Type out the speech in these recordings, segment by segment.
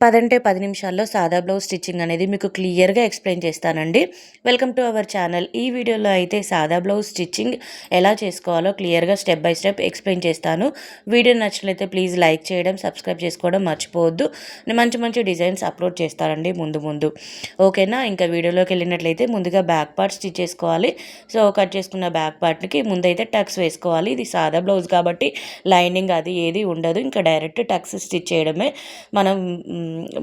10 నిమిషాల్లో సాదా blouse stitching అనేది మీకు క్లియర్గా ఎక్స్ప్లెయిన్ చేస్తానండి. Welcome to our channel. ఈ వీడియోలో అయితే సాదా బ్లౌజ్ స్టిచ్చింగ్ ఎలా చేసుకోవాలో క్లియర్గా స్టెప్ బై స్టెప్ ఎక్స్ప్లెయిన్ చేస్తాను. వీడియో నచ్చినట్లయితే ప్లీజ్ లైక్ చేయడం, సబ్స్క్రైబ్ చేసుకోవడం మర్చిపోవద్దు. నేను మంచి మంచి డిజైన్స్ అప్లోడ్ చేస్తానండి ముందు. ఓకేనా? ఇంకా వీడియోలోకి వెళ్ళినట్లయితే ముందుగా బ్యాక్ పార్ట్ స్టిచ్ చేసుకోవాలి. సో కట్ చేసుకున్న బ్యాక్ పార్ట్కి ముందైతే టక్స్ వేసుకోవాలి. ఇది సాదా బ్లౌజ్ కాబట్టి లైనింగ్ అది ఏది ఉండదు. ఇంకా డైరెక్ట్ టక్స్ స్టిచ్ చేయడమే. మనం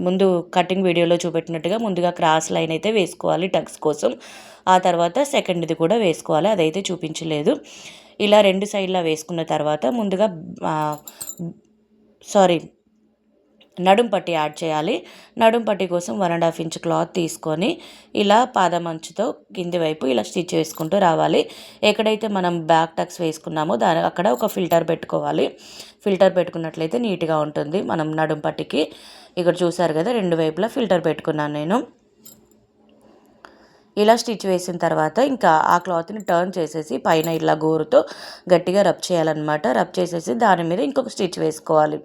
ముందు కటింగ్ వీడియోలో చూపెట్టినట్టుగా ముందుగా క్రాస్ లైన్ అయితే వేసుకోవాలి టక్స్ కోసం. ఆ తర్వాత సెకండ్ది కూడా వేసుకోవాలి, అదైతే చూపించలేదు. ఇలా రెండు సైడ్లా వేసుకున్న తర్వాత ముందుగా నడుం పట్టి యాడ్ చేయాలి. నడుం పట్టి కోసం 1.5 ఇంచ్ క్లాత్ తీసుకొని ఇలా పాదం అంచుతో కింది వైపు ఇలా స్టిచ్ వేసుకుంటూ రావాలి. ఎక్కడైతే మనం బ్యాక్ టక్స్ వేసుకున్నామో అక్కడ ఒక ఫిల్టర్ పెట్టుకోవాలి. ఫిల్టర్ పెట్టుకున్నట్లయితే నీట్గా ఉంటుంది మనం నడుం పట్టికి. ఇక్కడ చూసారు కదా, రెండు వైపులా ఫిల్టర్ పెట్టుకున్నాను నేను. ఇలా స్టిచ్ వేసిన తర్వాత ఇంకా ఆ క్లాత్ని టర్న్ చేసేసి పైన ఇలా గోరుతో గట్టిగా రబ్ చేయాలన్నమాట. రబ్ చేసేసి దాని మీద ఇంకొక స్టిచ్ వేసుకోవాలి.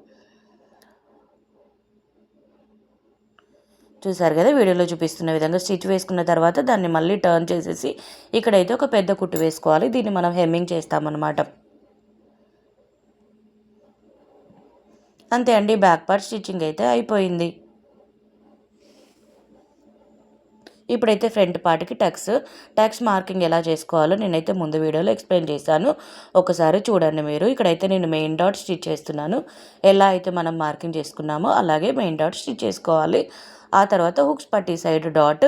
చూసారు కదా, వీడియోలో చూపిస్తున్న విధంగా స్టిచ్ వేసుకున్న తర్వాత దాన్ని మళ్ళీ టర్న్ చేసేసి ఇక్కడైతే ఒక పెద్ద కుట్టు వేసుకోవాలి. దీన్ని మనం హెమ్మింగ్ చేస్తామన్నమాట. అంతే అండి, బ్యాక్ పార్ట్ స్టిచ్చింగ్ అయితే అయిపోయింది. ఇప్పుడైతే ఫ్రంట్ పార్ట్కి టక్స్ మార్కింగ్ ఎలా చేసుకోవాలో నేనైతే ముందు వీడియోలో ఎక్స్ప్లెయిన్ చేశాను. ఒకసారి చూడండి మీరు. ఇక్కడైతే నేను మెయిన్ డాట్ స్టిచ్ చేస్తున్నాను. ఎలా అయితే మనం మార్కింగ్ చేసుకున్నామో అలాగే మెయిన్ డాట్ స్టిచ్ చేసుకోవాలి. ఆ తర్వాత హుక్స్ పట్టీ సైడ్ డాట్,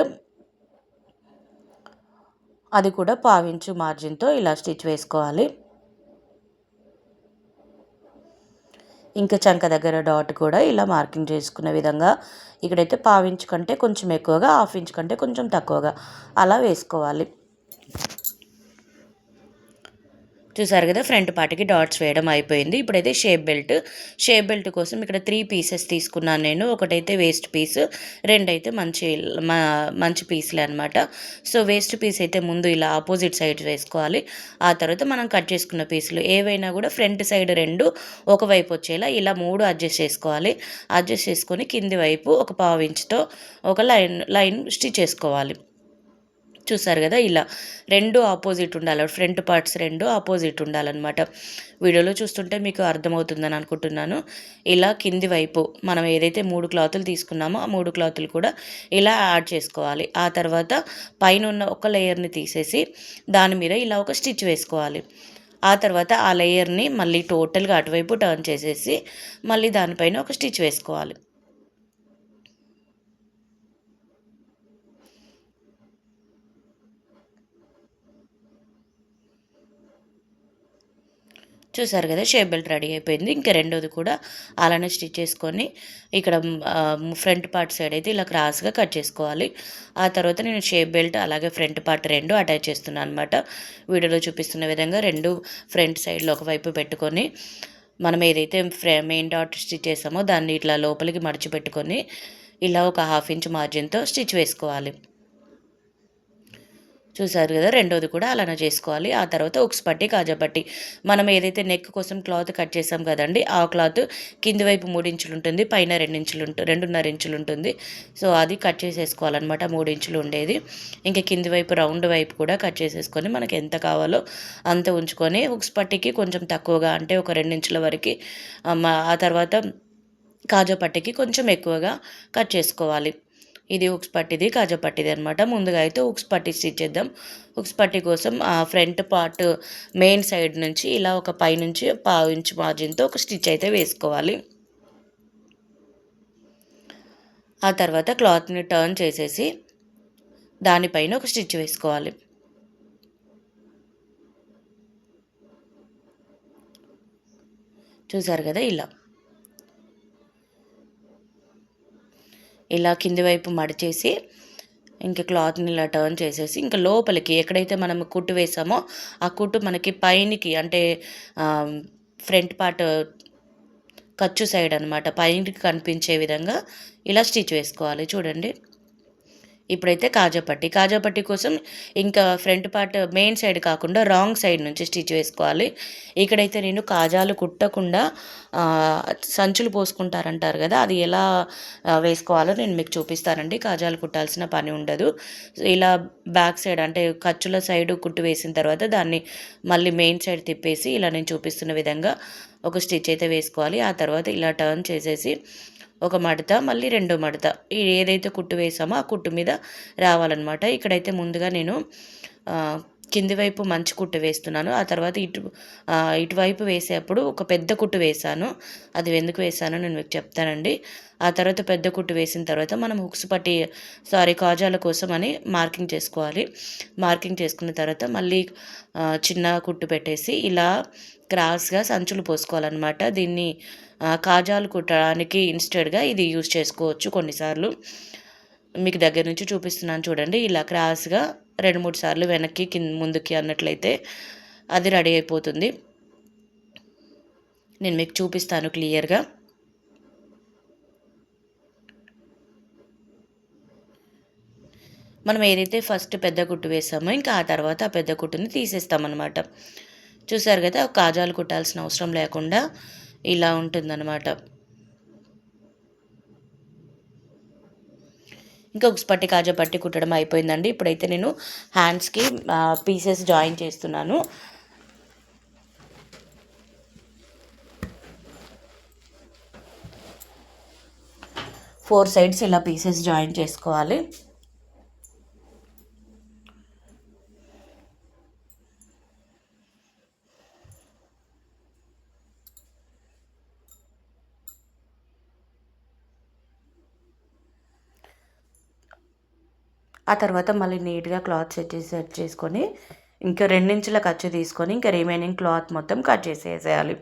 అది కూడా 1/4 ఇంచు మార్జిన్తో ఇలా స్టిచ్ వేసుకోవాలి. ఇంకా చంక దగ్గర డాట్ కూడా ఇలా మార్కింగ్ చేసుకునే విధంగా ఇక్కడైతే 1/4 ఇంచు కంటే కొంచెం ఎక్కువగా, 1/2 ఇంచు కంటే కొంచెం తక్కువగా అలా వేసుకోవాలి. చూసారు కదా, ఫ్రంట్ పార్ట్కి డాట్స్ వేయడం అయిపోయింది. ఇప్పుడైతే షేప్ బెల్ట్ కోసం ఇక్కడ 3 పీసెస్ తీసుకున్నాను నేను. ఒకటైతే వేస్ట్ పీస్, రెండైతే మంచి పీస్లే అనమాట. సో వేస్ట్ పీస్ అయితే ముందు ఇలా ఆపోజిట్ సైడ్ వేసుకోవాలి. ఆ తర్వాత మనం కట్ చేసుకున్న పీసులు ఏవైనా కూడా ఫ్రంట్ సైడ్ రెండు ఒకవైపు వచ్చేలా ఇలా 3 అడ్జస్ట్ చేసుకోవాలి. అడ్జస్ట్ చేసుకొని కింది వైపు ఒక 1/2 ఇంచుతో ఒక లైన్ స్టిచ్ చేసుకోవాలి. చూసారు కదా, ఇలా రెండు ఆపోజిట్ ఉండాలి. ఫ్రంట్ పార్ట్స్ రెండు ఆపోజిట్ ఉండాలన్నమాట. వీడియోలో చూస్తుంటే మీకు అర్థమవుతుందని అనుకుంటున్నాను. ఇలా కింది వైపు మనం ఏదైతే 3 క్లాతులు తీసుకున్నామో ఆ 3 క్లాతులు కూడా ఇలా యాడ్ చేసుకోవాలి. ఆ తర్వాత పైన ఉన్న ఒక లేయర్ని తీసేసి దాని మీద ఇలా ఒక స్టిచ్ వేసుకోవాలి. ఆ తర్వాత ఆ లేయర్ని మళ్ళీ టోటల్గా అటువైపు టర్న్ చేసేసి మళ్ళీ దానిపైన ఒక స్టిచ్ వేసుకోవాలి. చూసారు కదా, షేప్ బెల్ట్ రెడీ అయిపోయింది. ఇంకా రెండోది కూడా అలానే స్టిచ్ చేసుకొని ఇక్కడ ఫ్రంట్ పార్ట్ సైడ్ అయితే ఇలా క్రాస్గా కట్ చేసుకోవాలి. ఆ తర్వాత నేను షేప్ బెల్ట్ అలాగే ఫ్రంట్ పార్ట్ రెండు అటాచ్ చేస్తున్నాను అనమాట. వీడియోలో చూపిస్తున్న విధంగా రెండు ఫ్రంట్ సైడ్లో ఒకవైపు పెట్టుకొని మనం ఏదైతే మెయిన్ డాట్ స్టిచ్ చేసామో దాన్ని ఇట్లా లోపలికి మడిచిపెట్టుకొని ఇలా ఒక 1/2 ఇంచ్ మార్జిన్తో స్టిచ్ వేసుకోవాలి. చూసారు కదా, రెండోది కూడా అలానే చేసుకోవాలి. ఆ తర్వాత ఉక్స్ పట్టి, కాజా పట్టి, మనం ఏదైతే నెక్ కోసం క్లాత్ కట్ చేసాం కదండి, ఆ క్లాత్ కింది వైపు 3 ఇంచులు ఉంటుంది, పైన 2.5 ఇంచులు ఉంటుంది. సో అది కట్ చేసేసుకోవాలన్నమాట, 3 ఇంచులు ఉండేది. ఇంకా కింది వైపు రౌండ్ వైపు కూడా కట్ చేసేసుకొని మనకి ఎంత కావాలో అంత ఉంచుకొని ఉక్స్ పట్టికి కొంచెం తక్కువగా అంటే ఒక 2 ఇంచుల వరకు, ఆ తర్వాత కాజా పట్టికి కొంచెం ఎక్కువగా కట్ చేసుకోవాలి. ఇది ఉక్స్ పట్టిది, కాజా పట్టిది అనమాట. ముందుగా అయితే ఉక్స్ పట్టి స్టిచ్ చేద్దాం. ఉక్స్ పట్టి కోసం ఆ ఫ్రంట్ పార్ట్ మెయిన్ సైడ్ నుంచి ఇలా ఒక పైనుంచి 1/2 ఇంచ్ మార్జిన్తో ఒక స్టిచ్ అయితే వేసుకోవాలి. ఆ తర్వాత క్లాత్ని టర్న్ చేసేసి దానిపైన ఒక స్టిచ్ వేసుకోవాలి. చూసారు కదా, ఇలా కింది వైపు మడిచేసి ఇంకా క్లాత్ని ఇలా టర్న్ చేసేసి ఇంకా లోపలికి ఎక్కడైతే మనం కుట్టు వేసామో ఆ కుట్టు మనకి పైనకి అంటే ఫ్రంట్ పార్ట్ ఖర్చు సైడ్ అనమాట, పైనకి కనిపించే విధంగా ఇలా స్టిచ్ వేసుకోవాలి. చూడండి, ఇప్పుడైతే కాజాపట్టి కోసం ఇంకా ఫ్రంట్ పార్ట్ మెయిన్ సైడ్ కాకుండా రాంగ్ సైడ్ నుంచి స్టిచ్ వేసుకోవాలి. ఇక్కడైతే నేను కాజాలు కుట్టకుండా సంచులు పోసుకుంటారంటారు కదా, అది ఎలా వేసుకోవాలో నేను మీకు చూపిస్తానండి. కాజాలు కుట్టాల్సిన పని ఉండదు. ఇలా బ్యాక్ సైడ్ అంటే ఖర్చుల సైడ్ కుట్టు వేసిన తర్వాత దాన్ని మళ్ళీ మెయిన్ సైడ్ తిప్పేసి ఇలా నేను చూపిస్తున్న విధంగా ఒక స్టిచ్ అయితే వేసుకోవాలి. ఆ తర్వాత ఇలా టర్న్ చేసేసి ఒక మడత, మళ్ళీ రెండో మడత, ఏదైతే కుట్టు వేసామో ఆ కుట్టు మీద రావాలన్నమాట. ఇక్కడైతే ముందుగా నేను కింది వైపు మంచి కుట్టు వేస్తున్నాను. ఆ తర్వాత ఇటువైపు వేసేటప్పుడు ఒక పెద్ద కుట్టు వేసాను. అది ఎందుకు వేసానో నేను మీకు చెప్తానండి. ఆ తర్వాత పెద్ద కుట్టు వేసిన తర్వాత మనం హుక్స్ పట్టి కాజాల కోసం అని మార్కింగ్ చేసుకోవాలి. మార్కింగ్ చేసుకున్న తర్వాత మళ్ళీ చిన్న కుట్టు పెట్టేసి ఇలా క్రాస్గా సంచులు పోసుకోవాలన్నమాట. దీన్ని కాజాలు కుట్టడానికి ఇన్స్టెడ్గా ఇది యూజ్ చేసుకోవచ్చు కొన్నిసార్లు. మీకు దగ్గర నుంచి చూపిస్తున్నాను చూడండి. ఇలా క్రాస్గా 2-3 సార్లు వెనక్కి ముందుకి అన్నట్లయితే అది రెడీ అయిపోతుంది. నేను మీకు చూపిస్తాను క్లియర్గా. మనం ఏదైతే ఫస్ట్ పెద్ద కుట్టు వేసామో ఇంకా ఆ తర్వాత ఆ పెద్ద కుట్టుని తీసేస్తామన్నమాట. చూసారు కదా, కాజాలు కుట్టాల్సిన అవసరం లేకుండా ఇలా ఉంటుందన్నమాట. ఇంకా ఉక్స్ కాజా పట్టి కుట్టడం అయిపోయిందండి. ఇప్పుడైతే నేను హ్యాండ్స్కి పీసెస్ జాయిన్ చేస్తున్నాను. ఫోర్ సైడ్స్ ఇలా పీసెస్ జాయిన్ చేసుకోవాలి. ఆ తర్వాత మళ్ళీ నీట్గా క్లాత్ సెట్ చేసుకొని ఇంకా 2 ఇంచుల ఖర్చు తీసుకొని ఇంకా రిమైనింగ్ క్లాత్ మొత్తం కట్ చేసేయాలి.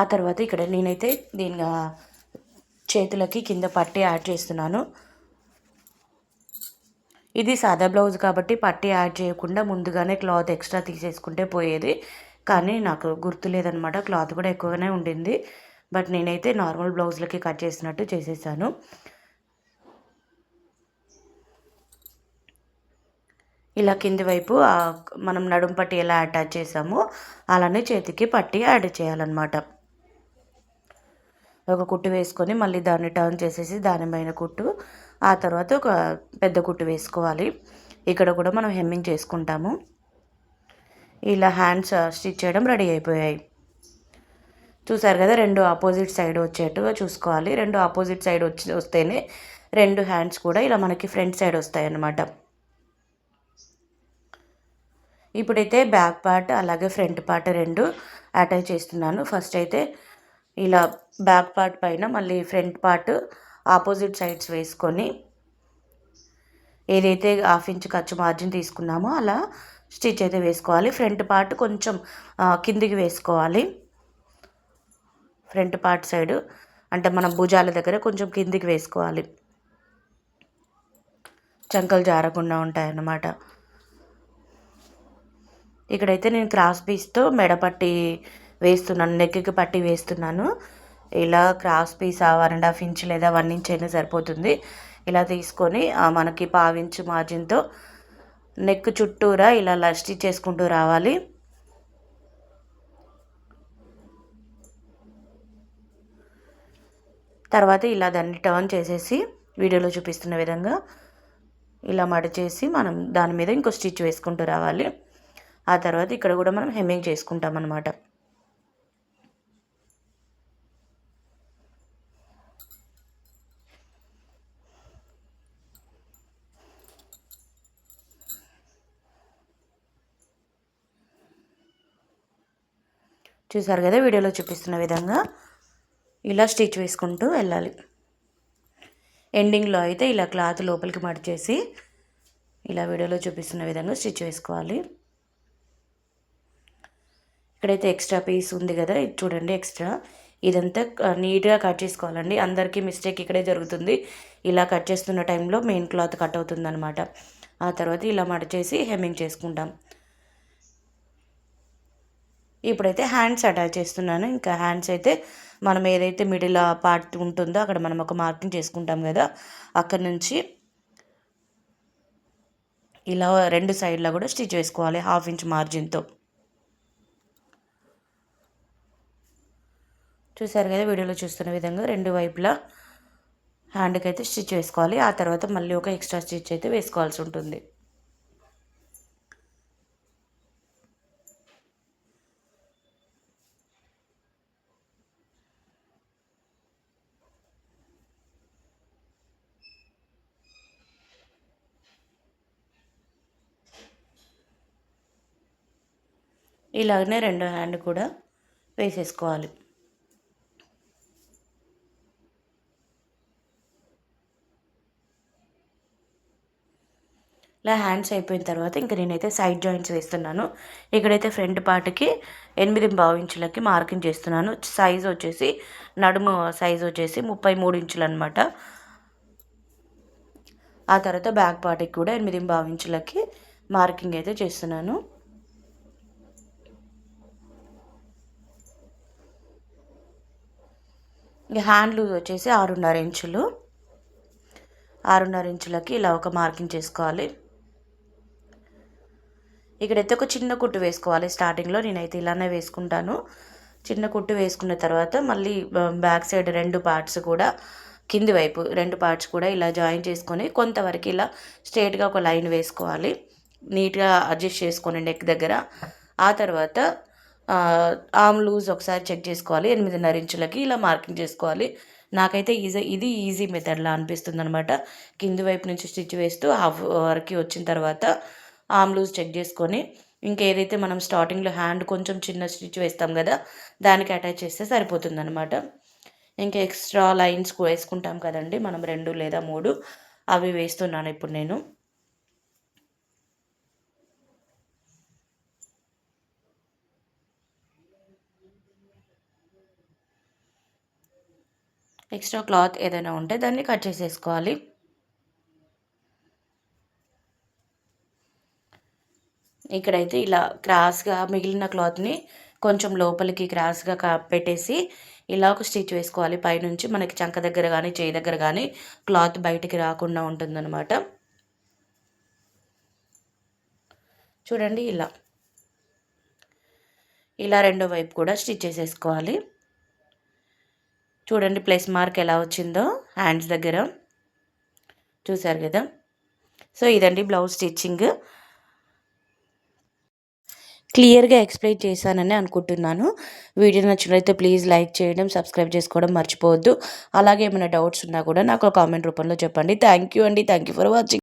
ఆ తర్వాత ఇక్కడ నేనైతే దీని చేతులకి కింద పట్టి యాడ్ చేస్తున్నాను. ఇది సాదా బ్లౌజ్ కాబట్టి పట్టి యాడ్ చేయకుండా ముందుగానే క్లాత్ ఎక్స్ట్రా తీసేసుకుంటే పోయేది. కానీ నాకు గుర్తు లేదనమాట, క్లాత్ కూడా ఎక్కువగానే ఉండింది. బట్ నేనైతే నార్మల్ బ్లౌజ్లకి కట్ చేసినట్టు చేసేసాను. ఇలా కింది వైపు మనం నడుం పట్టి ఎలా అటాచ్ చేసామో అలానే చేతికి పట్టి యాడ్ చేయాలన్నమాట. ఒక కుట్టు వేసుకొని మళ్ళీ దాన్ని టర్న్ చేసేసి దానిపైన కుట్టు, ఆ తర్వాత ఒక పెద్ద కుట్టు వేసుకోవాలి. ఇక్కడ కూడా మనం హెమ్మింగ్ చేసుకుంటాము. ఇలా హ్యాండ్స్ స్టిచ్ చేయడం రెడీ అయిపోయాయి. చూసారు కదా, 2 ఆపోజిట్ సైడ్ వచ్చేట్టుగా చూసుకోవాలి. 2 ఆపోజిట్ సైడ్ వస్తేనే 2 హ్యాండ్స్ కూడా ఇలా మనకి ఫ్రంట్ సైడ్ వస్తాయి అన్నమాట. ఇప్పుడైతే బ్యాక్ పార్ట్ అలాగే ఫ్రంట్ పార్ట్ 2 అటాచ్ చేస్తున్నాను. ఫస్ట్ అయితే ఇలా బ్యాక్ పార్ట్ పైన మళ్ళీ ఫ్రంట్ పార్ట్ ఆపోజిట్ సైడ్స్ వేసుకొని ఏదైతే 1/2 ఇంచ్ ఖర్చు మార్జిన్ తీసుకున్నామో అలా స్టిచ్ అయితే వేసుకోవాలి. ఫ్రంట్ పార్ట్ కొంచెం కిందికి వేసుకోవాలి. ఫ్రంట్ పార్ట్ సైడ్ అంటే మన భుజాల దగ్గర కొంచెం కిందికి వేసుకోవాలి. చంకలు జారకుండా ఉంటాయన్నమాట. ఇక్కడైతే నేను క్రాస్ పీస్తో మెడ పట్టి వేస్తున్నాను, నెక్కి పట్టి వేస్తున్నాను. ఇలా క్రాస్ పీస్ 1.5 ఇంచ్ లేదా 1 ఇంచ్ అయినా సరిపోతుంది. ఇలా తీసుకొని మనకి 1/2 ఇంచ్ మార్జిన్తో నెక్ చుట్టూరా ఇలా స్టిచ్ చేసుకుంటూ రావాలి. తర్వాత ఇలా దాన్ని టర్న్ చేసేసి వీడియోలో చూపిస్తున్న విధంగా ఇలా మడిచేసి మనం దాని మీద ఇంకో స్టిచ్ వేసుకుంటూ రావాలి. ఆ తర్వాత ఇక్కడ కూడా మనం హెమ్మింగ్ చేసుకుంటాం అన్నమాట. చూసారు కదా, వీడియోలో చూపిస్తున్న విధంగా ఇలా స్టిచ్ వేసుకుంటూ వెళ్ళాలి. ఎండింగ్లో అయితే ఇలా క్లాత్ లోపలికి మడిచేసి ఇలా వీడియోలో చూపిస్తున్న విధంగా స్టిచ్ వేసుకోవాలి. ఇక్కడైతే ఎక్స్ట్రా పీస్ ఉంది కదా, ఇది చూడండి ఎక్స్ట్రా. ఇదంతా నీట్గా కట్ చేసుకోవాలండి. అందరికీ మిస్టేక్ ఇక్కడే జరుగుతుంది. ఇలా కట్ చేస్తున్న టైంలో మెయిన్ క్లాత్ కట్ అవుతుందన్నమాట. ఆ తర్వాత ఇలా మడచేసి హెమ్మింగ్ చేసుకుంటాం. ఇప్పుడైతే హ్యాండ్స్ అటాచ్ చేస్తున్నాను. ఇంకా హ్యాండ్స్ అయితే మనం ఏదైతే మిడిల్ పార్ట్ ఉంటుందో అక్కడ మనం ఒక మార్కింగ్ చేసుకుంటాం కదా, అక్కడ నుంచి ఇలా రెండు సైడ్లో కూడా స్టిచ్ వేసుకోవాలి 1/2 ఇంచ్ మార్జిన్తో. చూసారు కదా, వీడియోలో చూస్తున్న విధంగా రెండు వైపులా హ్యాండ్కి అయితే స్టిచ్ వేసుకోవాలి. ఆ తర్వాత మళ్ళీ ఒక ఎక్స్ట్రా స్టిచ్ అయితే వేసుకోవాల్సి ఉంటుంది. ఇలాగనే రెండో హ్యాండ్ కూడా వేసేసుకోవాలి. ఇలా హ్యాండ్స్ అయిపోయిన తర్వాత ఇంకా నేనైతే సైడ్ జాయింట్స్ వేస్తున్నాను. ఇక్కడైతే ఫ్రంట్ పార్ట్కి 8.5 ఇంచులకి మార్కింగ్ చేస్తున్నాను. సైజ్ వచ్చేసి నడుము సైజ్ వచ్చేసి 33 ఇంచులు అనమాట. ఆ తర్వాత బ్యాక్ పార్ట్కి కూడా 8.5 ఇంచులకి మార్కింగ్ అయితే చేస్తున్నాను. ఇంకా హ్యాండ్ లూజ్ వచ్చేసి 6.5 ఇంచులు. 6.5 ఇంచులకి ఇలా ఒక మార్కింగ్ చేసుకోవాలి. ఇక్కడైతే ఒక చిన్న కుట్టు వేసుకోవాలి. స్టార్టింగ్లో నేనైతే ఇలానే వేసుకుంటాను. చిన్న కుట్టు వేసుకున్న తర్వాత మళ్ళీ బ్యాక్ సైడ్ రెండు పార్ట్స్ కూడా కింది వైపు రెండు పార్ట్స్ కూడా ఇలా జాయిన్ చేసుకొని కొంతవరకు ఇలా స్ట్రైట్గా ఒక లైన్ వేసుకోవాలి. నీట్గా అడ్జస్ట్ చేసుకొని నెక్ దగ్గర. ఆ తర్వాత ఆర్మ్ లూజ్ ఒకసారి చెక్ చేసుకోవాలి. 8.5 ఇంచులకి ఇలా మార్కింగ్ చేసుకోవాలి. నాకైతే ఇది ఈజీ మెథడ్లా అనిపిస్తుంది అనమాట. కింది వైపు నుంచి స్టిచ్ వేస్తూ హాఫ్ వరకు వచ్చిన తర్వాత ఆర్మ్ లూజ్ చెక్ చేసుకొని ఇంకేదైతే మనం స్టార్టింగ్లో హ్యాండ్ కొంచెం చిన్న స్టిచ్ వేస్తాం కదా, దానికి అటాచ్ చేస్తే సరిపోతుంది అనమాట. ఇంకా ఎక్స్ట్రా లైన్స్ వేసుకుంటాం కదండి మనం 2 లేదా 3, అవి వేస్తున్నాను ఇప్పుడు నేను. ఎక్స్ట్రా క్లాత్ ఏదైనా ఉంటే దాన్ని కట్ చేసేసుకోవాలి. ఇక్కడైతే ఇలా క్రాస్గా మిగిలిన క్లాత్ని కొంచెం లోపలికి క్రాస్గా పెట్టేసి ఇలా ఒక స్టిచ్ వేసుకోవాలి. పైనుంచి మనకి చంక దగ్గర కానీ చేయి దగ్గర కానీ క్లాత్ బయటికి రాకుండా ఉంటుందన్నమాట. చూడండి ఇలా రెండో వైపు కూడా స్టిచ్ చేసేసుకోవాలి. చూడండి ప్లస్ మార్క్ ఎలా వచ్చిందో హ్యాండ్స్ దగ్గర, చూసారు కదా. సో ఇదండి బ్లౌజ్ స్టిచ్చింగ్. క్లియర్గా ఎక్స్ప్లెయిన్ చేశానని అనుకుంటున్నాను. వీడియో నచ్చినట్లయితే ప్లీజ్ లైక్ చేయడం, సబ్స్క్రైబ్ చేసుకోవడం మర్చిపోవద్దు. అలాగే ఏమైనా డౌట్స్ ఉన్నా కూడా నాకు కామెంట్ రూపంలో చెప్పండి. థ్యాంక్ యూ అండి. Thank you for watching.